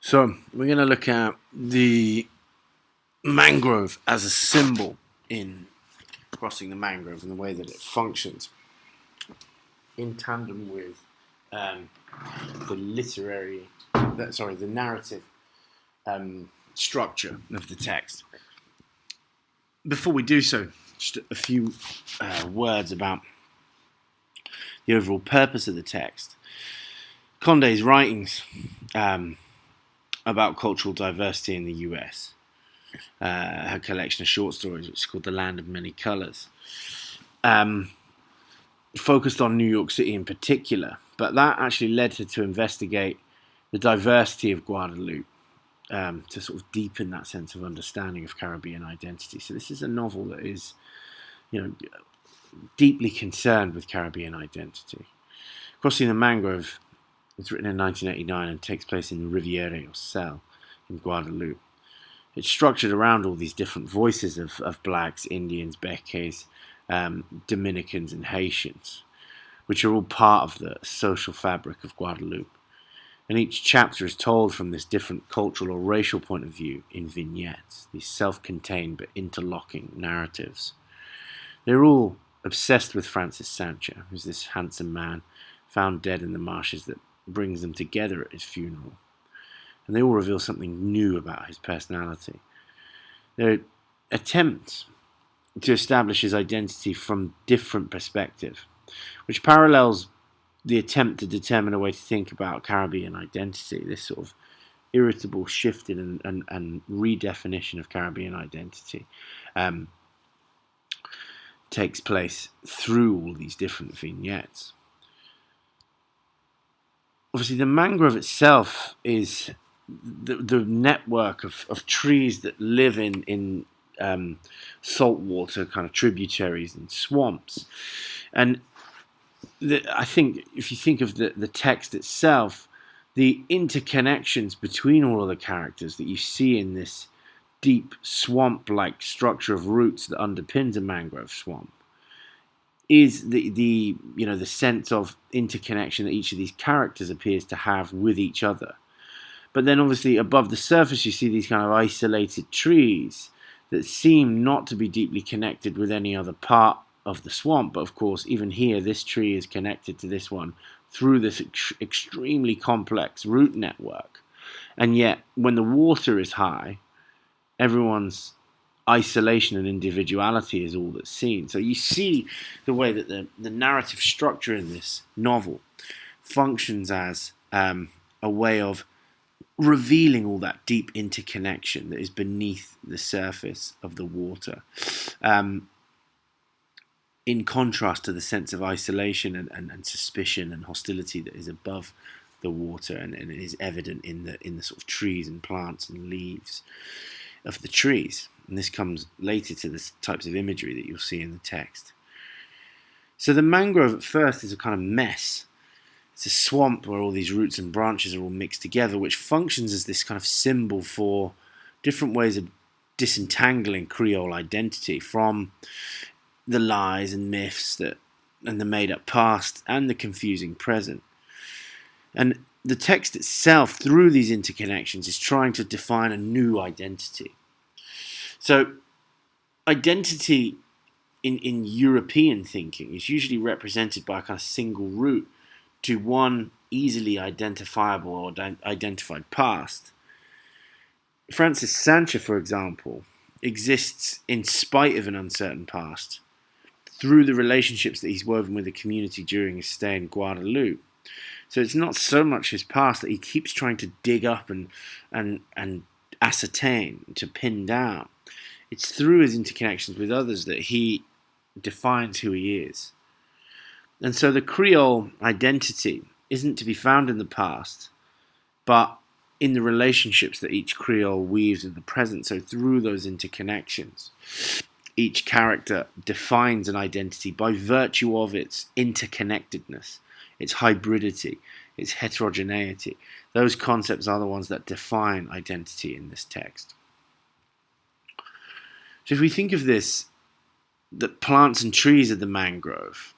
So we're going to look at the mangrove as a symbol in crossing the mangrove and the way that it functions in tandem with um, the narrative structure of the text. Before we do so, just a few words about the overall purpose of the text. Condé's writings about cultural diversity in the US, her collection of short stories, which is called The Land of Many Colors, focused on New York City in particular, but that actually led her to investigate the diversity of Guadeloupe, to sort of deepen that sense of understanding of Caribbean identity. So this is a novel that is, deeply concerned with Caribbean identity. Crossing the Mangrove was written in 1989 and takes place in Riviere or Celle in Guadeloupe. It's structured around all these different voices of blacks, Indians, Beques, Dominicans, and Haitians, which are all part of the social fabric of Guadeloupe. And each chapter is told from this different cultural or racial point of view in vignettes, these self-contained but interlocking narratives. They're all obsessed with Francis Sancho, who's this handsome man found dead in the marshes that brings them together at his funeral. And they all reveal something new about his personality. Their attempts to establish his identity from different perspective, which parallels the attempt to determine a way to think about Caribbean identity, this sort of irritable shifting and redefinition of Caribbean identity, takes place through all these different vignettes. Obviously, the mangrove itself is the network of trees that live in saltwater kind of tributaries and swamps. And I think if you think of the text itself, the interconnections between all of the characters that you see in this deep swamp-like structure of roots that underpins a mangrove swamp is the sense of interconnection that each of these characters appears to have with each other. But then obviously above the surface you see these kind of isolated trees that seem not to be deeply connected with any other part of the swamp. But of course, even here, this tree is connected to this one through this extremely complex root network. And yet, when the water is high, everyone's isolation and individuality is all that's seen. So you see the way that the narrative structure in this novel functions as a way of revealing all that deep interconnection that is beneath the surface of the water, in contrast to the sense of isolation and suspicion and hostility that is above the water and it is evident in the sort of trees and plants and leaves of the trees. And this comes later to the types of imagery that you'll see in the text. So the mangrove at first is a kind of mess. It's a swamp where all these roots and branches are all mixed together, which functions as this kind of symbol for different ways of disentangling Creole identity from the lies and myths and the made-up past and the confusing present. And the text itself, through these interconnections, is trying to define a new identity. So identity in European thinking is usually represented by a kind of single root to one easily identifiable or identified past. Francis Sancho, for example, exists in spite of an uncertain past through the relationships that he's woven with the community during his stay in Guadeloupe. So it's not so much his past that he keeps trying to dig up and ascertain, to pin down. It's through his interconnections with others that he defines who he is. And so the Creole identity isn't to be found in the past, but in the relationships that each Creole weaves in the present. So through those interconnections, each character defines an identity by virtue of its interconnectedness, its hybridity, its heterogeneity. Those concepts are the ones that define identity in this text. So if we think of this, the plants and trees of the mangrove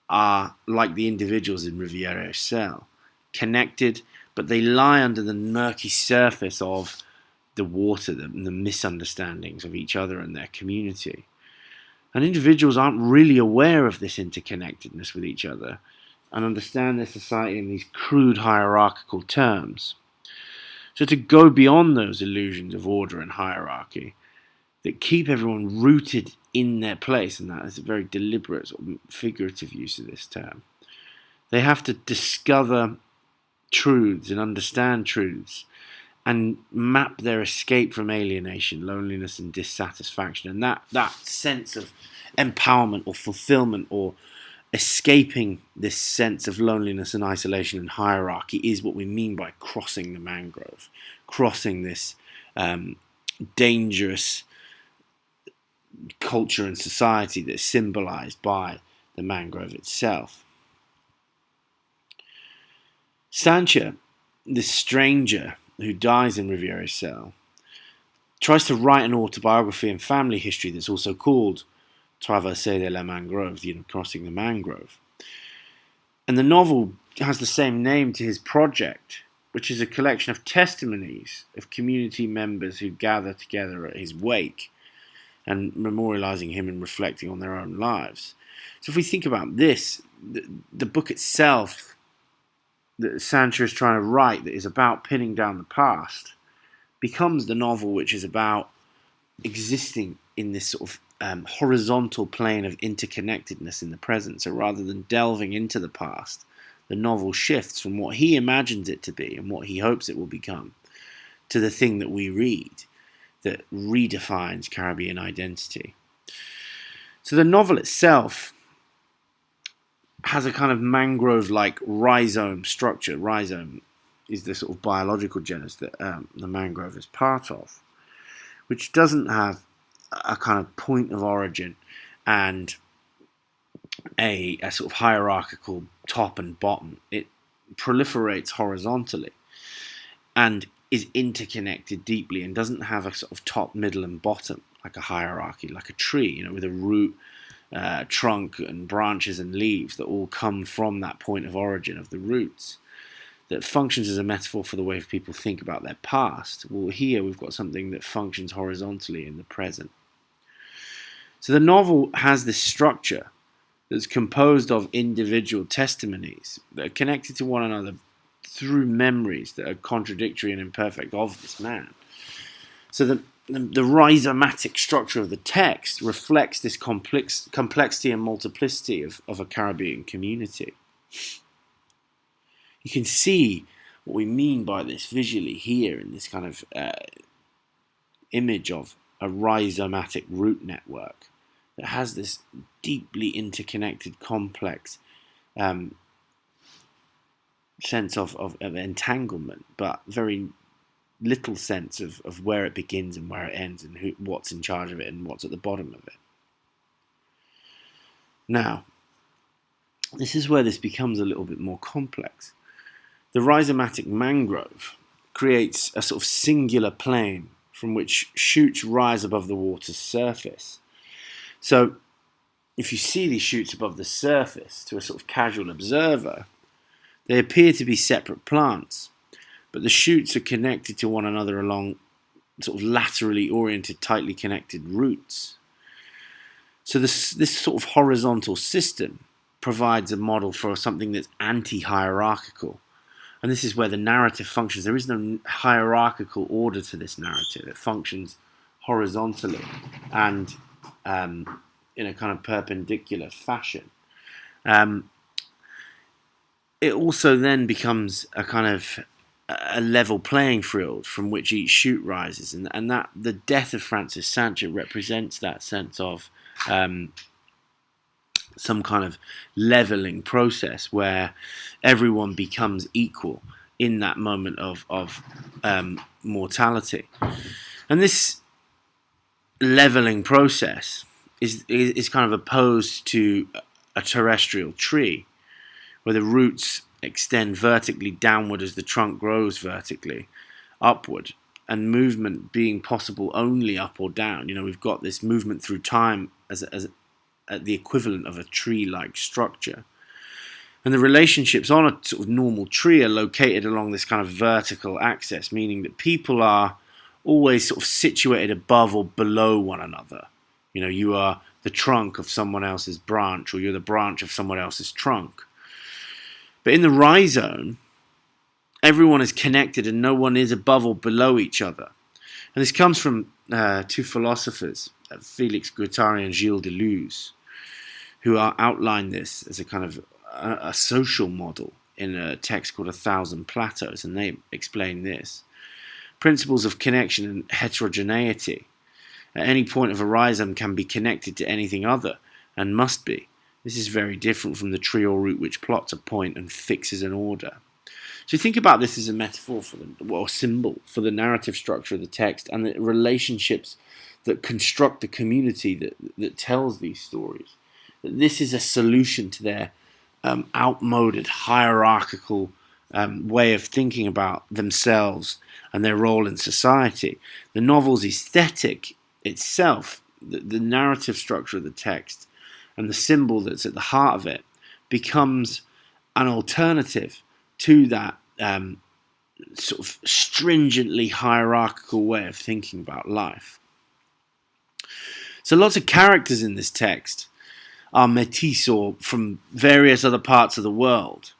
are like the individuals in Riviere Celle, connected but they lie under the murky surface of the water, the misunderstandings of each other and their community. And individuals aren't really aware of this interconnectedness with each other and understand their society in these crude hierarchical terms. So to go beyond those illusions of order and hierarchy that keep everyone rooted in their place, and that is a very deliberate sort of figurative use of this term, they have to discover truths and understand truths and map their escape from alienation, loneliness and dissatisfaction. And that sense of empowerment or fulfillment or escaping this sense of loneliness and isolation and hierarchy is what we mean by crossing the mangrove, crossing this dangerous culture and society that's symbolized by the mangrove itself. Sancho, this stranger who dies in Riviere's cell, tries to write an autobiography and family history that's also called Traversée de la Mangrove, crossing the mangrove. And the novel has the same name to his project, which is a collection of testimonies of community members who gather together at his wake and memorializing him and reflecting on their own lives. So if we think about this, the book itself that Sancho is trying to write, that is about pinning down the past, becomes the novel which is about existing in this sort of horizontal plane of interconnectedness in the present. So rather than delving into the past, the novel shifts from what he imagines it to be and what he hopes it will become to the thing that we read that redefines Caribbean identity. So the novel itself has a kind of mangrove-like rhizome structure. Rhizome is the sort of biological genus that the mangrove is part of, which doesn't have a kind of point of origin and a sort of hierarchical top and bottom. It proliferates horizontally and is interconnected deeply and doesn't have a sort of top, middle and bottom like a hierarchy, like a tree, with a root, trunk and branches and leaves that all come from that point of origin of the roots, that functions as a metaphor for the way people think about their past. Well, here we've got something that functions horizontally in the present. So the novel has this structure that's composed of individual testimonies that are connected to one another through memories that are contradictory and imperfect of this man. So the rhizomatic structure of the text reflects this complexity and multiplicity of a Caribbean community. You can see what we mean by this visually here in this kind of image of a rhizomatic root network that has this deeply interconnected, complex sense of entanglement, but very little sense of where it begins and where it ends and what's in charge of it and what's at the bottom of it. Now, this is where this becomes a little bit more complex. The rhizomatic mangrove creates a sort of singular plane from which shoots rise above the water's surface. So, if you see these shoots above the surface to a sort of casual observer, they appear to be separate plants, but the shoots are connected to one another along sort of laterally oriented, tightly connected roots. So this sort of horizontal system provides a model for something that's anti-hierarchical. And this is where the narrative functions. There is no hierarchical order to this narrative. It functions horizontally and in a kind of perpendicular fashion. It also then becomes a kind of a level playing field from which each shoot rises, and that the death of Francis Sancho represents that sense of some kind of leveling process where everyone becomes equal in that moment of mortality. And this leveling process is kind of opposed to a terrestrial tree, where the roots extend vertically downward as the trunk grows vertically upward, and movement being possible only up or down. We've got this movement through time as the equivalent of a tree-like structure. And the relationships on a sort of normal tree are located along this kind of vertical axis, meaning that people are always sort of situated above or below one another. You know, you are the trunk of someone else's branch, or you're the branch of someone else's trunk. But in the rhizome, everyone is connected and no one is above or below each other. And this comes from two philosophers, Felix Guattari and Gilles Deleuze, who outline this as a kind of a social model in a text called 1,000 Plateaus, and they explain this. Principles of connection and heterogeneity. At any point of a rhizome can be connected to anything other, and must be. This is very different from the tree or root which plots a point and fixes an order. So think about this as a metaphor for or symbol for the narrative structure of the text and the relationships that construct the community that tells these stories. That this is a solution to their outmoded, hierarchical way of thinking about themselves and their role in society. The novel's aesthetic itself, the narrative structure of the text, and the symbol that's at the heart of it becomes an alternative to that sort of stringently hierarchical way of thinking about life. So lots of characters in this text are métis or from various other parts of the world,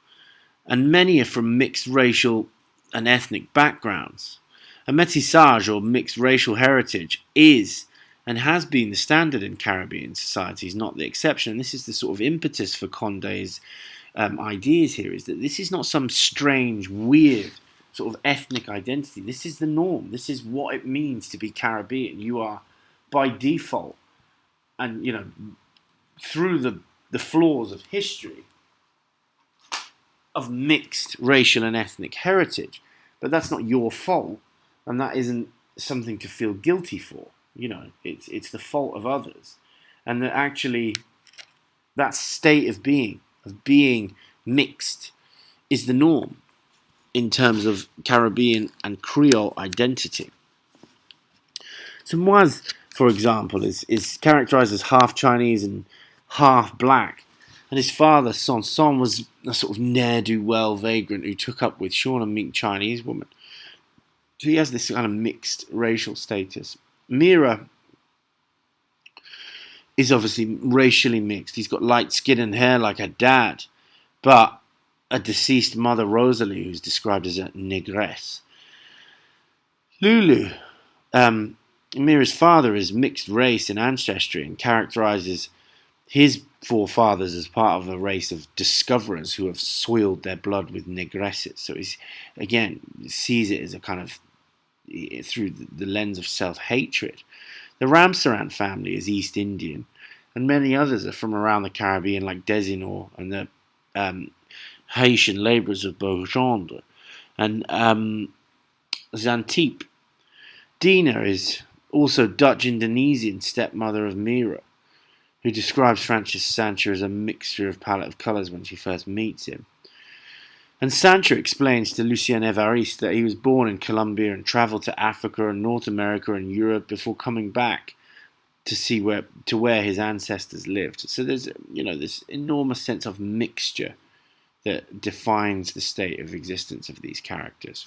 and many are from mixed racial and ethnic backgrounds. A métissage or mixed racial heritage is and has been the standard in Caribbean societies, not the exception. And this is the sort of impetus for Condé's ideas here, is that this is not some strange, weird sort of ethnic identity. This is the norm. This is what it means to be Caribbean. You are, by default, and through the flaws of history, of mixed racial and ethnic heritage. But that's not your fault, and that isn't something to feel guilty for. It's the fault of others. And that actually, that state of being mixed, is the norm in terms of Caribbean and Creole identity. So Moise, for example, is characterized as half Chinese and half black. And his father, Sanson, was a sort of ne'er-do-well vagrant who took up with Sean, a mink Chinese woman. So he has this kind of mixed racial status. Mira is obviously racially mixed. He's got light skin and hair like her dad, but a deceased mother, Rosalie, who's described as a negress. Lulu, Mira's father, is mixed race and ancestry and characterizes his forefathers as part of a race of discoverers who have soiled their blood with negresses. So he, again, sees it as a kind of through the lens of self-hatred. The Ramsaran family is East Indian, and many others are from around the Caribbean, like Desinor and the Haitian labourers of Beaugendre and Xantippe. Dina is also Dutch-Indonesian stepmother of Mira, who describes Francis Sancho as a mixture of palette of colours when she first meets him. And Sancho explains to Lucien Évariste that he was born in Colombia and travelled to Africa and North America and Europe before coming back to see where his ancestors lived. So there's this enormous sense of mixture that defines the state of existence of these characters.